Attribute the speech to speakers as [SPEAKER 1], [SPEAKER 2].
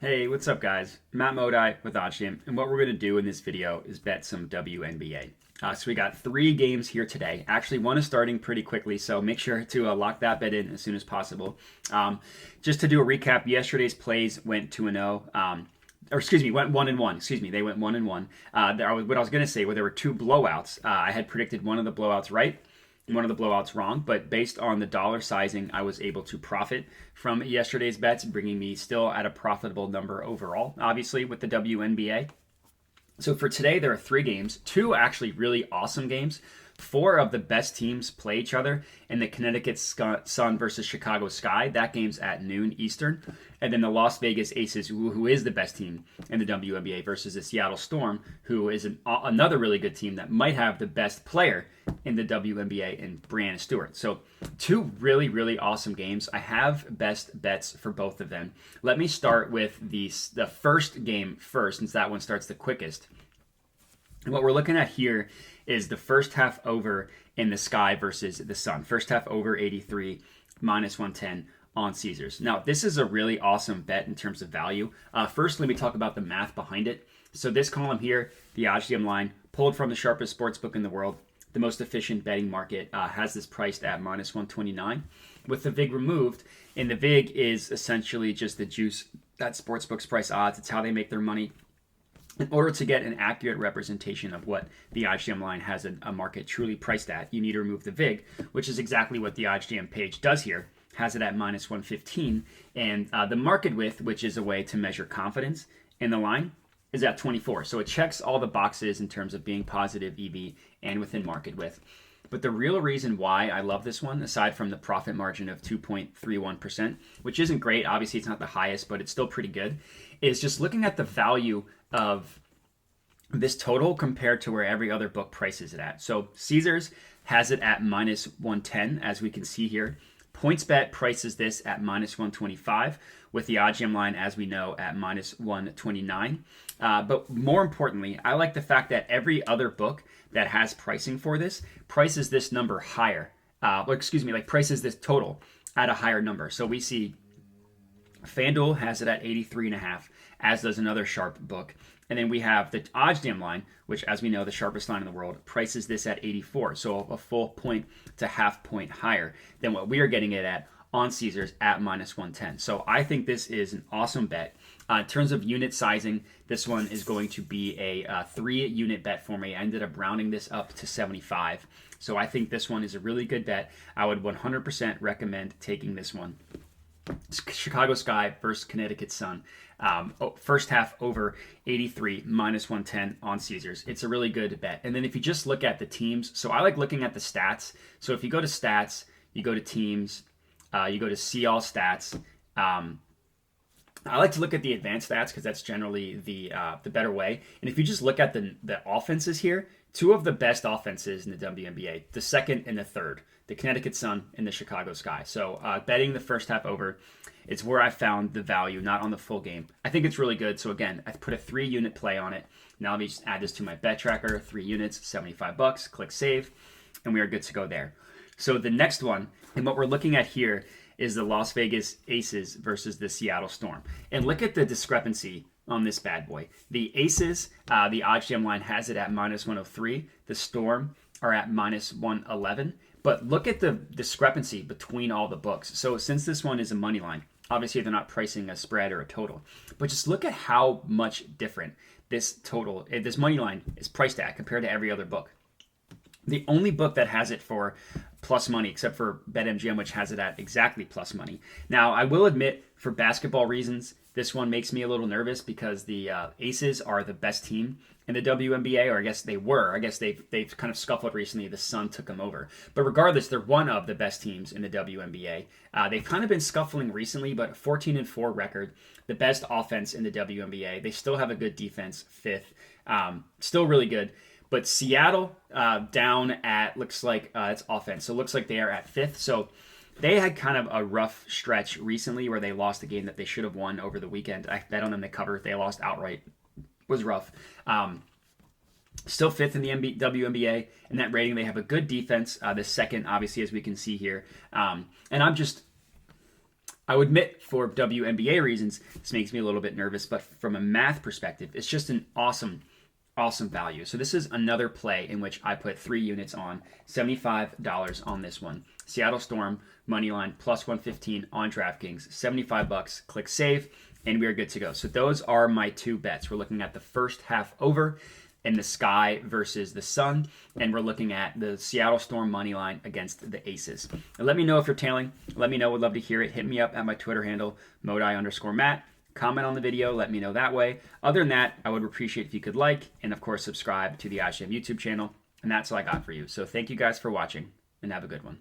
[SPEAKER 1] Hey, what's up, guys? Matt Modi with OddsJam, and what we're going to do in this video is bet some WNBA. So we got 3 games here today. Actually, one is starting pretty quickly, so make sure to lock that bet in as soon as possible. Just to do a recap, yesterday's plays went 2-0. Or excuse me, went 1-1. Excuse me, they went 1-1. What I was going to say, where there were 2 blowouts. I had predicted one of the blowouts right, one of the blowouts wrong, but based on the dollar sizing, I was able to profit from yesterday's bets, bringing me still at a profitable number overall, obviously, with the WNBA. So for today, there are 3 games, 2 actually really awesome games. 4 of the best teams play each other in the Connecticut Sun versus Chicago Sky. That game's at noon Eastern. And then the Las Vegas Aces, who is the best team in the WNBA, versus the Seattle Storm, who is another really good team that might have the best player in the WNBA in Breanna Stewart. So 2 really, really awesome games. I have best bets for both of them. Let me start with the first game first, since that one starts the quickest. And what we're looking at here is the first half over in the Sky versus the Sun. First half over 83, minus 110 on Caesars. Now, this is a really awesome bet in terms of value. First, let me talk about the math behind it. So this column here, the OddsJam line, pulled from the sharpest sportsbook in the world, the most efficient betting market, has this priced at minus 129. With the VIG removed, and the VIG is essentially just the juice that sportsbooks price odds. It's how they make their money. In order to get an accurate representation of what the OddsJam line has a market truly priced at, you need to remove the VIG, which is exactly what the OddsJam page does here. Has it at minus 115, and the market width, which is a way to measure confidence in the line, is at 24. So it checks all the boxes in terms of being positive EV and within market width. But the real reason why I love this one, aside from the profit margin of 2.31%, which isn't great, obviously it's not the highest, but it's still pretty good, is just looking at the value of this total compared to where every other book prices it at. So Caesars has it at minus 110, as we can see here. PointsBet prices this at minus 125, with the OddsJam line, as we know, at minus 129. But more importantly, I like the fact that every other book that has pricing for this prices this number higher. Prices this total at a higher number. So we see FanDuel has it at 83.5, as does another sharp book. And then we have the OddsJam line, which, as we know, the sharpest line in the world, prices this at 84. So a full point to half point higher than what we are getting it at on Caesars at minus 110. So I think this is an awesome bet. In terms of unit sizing, this one is going to be a 3-unit bet for me. I ended up rounding this up to 75. So I think this one is a really good bet. I would 100% recommend taking this one. Chicago Sky versus Connecticut Sun. First half over 83, minus 110 on Caesars. It's a really good bet. And then if you just look at the teams, so I like looking at the stats. So if you go to stats, you go to teams, you go to see all stats. I like to look at the advanced stats because that's generally the better way. And if you just look at the offenses here, 2 of the best offenses in the WNBA, the second and the third, the Connecticut Sun and the Chicago Sky. So betting the first half over, it's where I found the value, not on the full game. I think it's really good. So again, I put a 3-unit play on it. Now let me just add this to my bet tracker. 3 units, $75. Click save, and we are good to go there. So the next one, and what we're looking at here, is the Las Vegas Aces versus the Seattle Storm. And look at the discrepancy on this bad boy. The Aces, the OddsJam line has it at minus 103. The Storm are at minus 111. But look at the discrepancy between all the books. So since this one is a money line, obviously they're not pricing a spread or a total. But just look at how much different this money line is priced at compared to every other book. The only book that has it for plus money, except for BetMGM, which has it at exactly plus money. Now, I will admit, for basketball reasons, this one makes me a little nervous because the Aces are the best team in the WNBA, or I guess they were. I guess they've kind of scuffled recently. The Sun took them over. But regardless, they're one of the best teams in the WNBA. They've kind of been scuffling recently, but a 14-4 record, the best offense in the WNBA. They still have a good defense, 5th. Still really good. But Seattle down at, looks like it's offense. So it looks like they are at 5th. So they had kind of a rough stretch recently where they lost a game that they should have won over the weekend. I bet on them to cover. They lost outright. It was rough. Still 5th in the WNBA. In that rating, they have a good defense. The second, obviously, as we can see here. And I would admit for WNBA reasons, this makes me a little bit nervous, but from a math perspective, it's just an awesome value. So this is another play in which I put 3 units on, $75 on this one. Seattle Storm, money line, plus 115 on DraftKings, $75, click save, and we are good to go. So those are my 2 bets. We're looking at the first half over in the Sky versus the Sun, and we're looking at the Seattle Storm money line against the Aces. And let me know if you're tailing. Let me know. Would love to hear it. Hit me up at my Twitter handle, Modi_Matt. Comment on the video. Let me know that way. Other than that, I would appreciate if you could like and, of course, subscribe to the OddsJam YouTube channel. And that's all I got for you. So thank you guys for watching, and have a good one.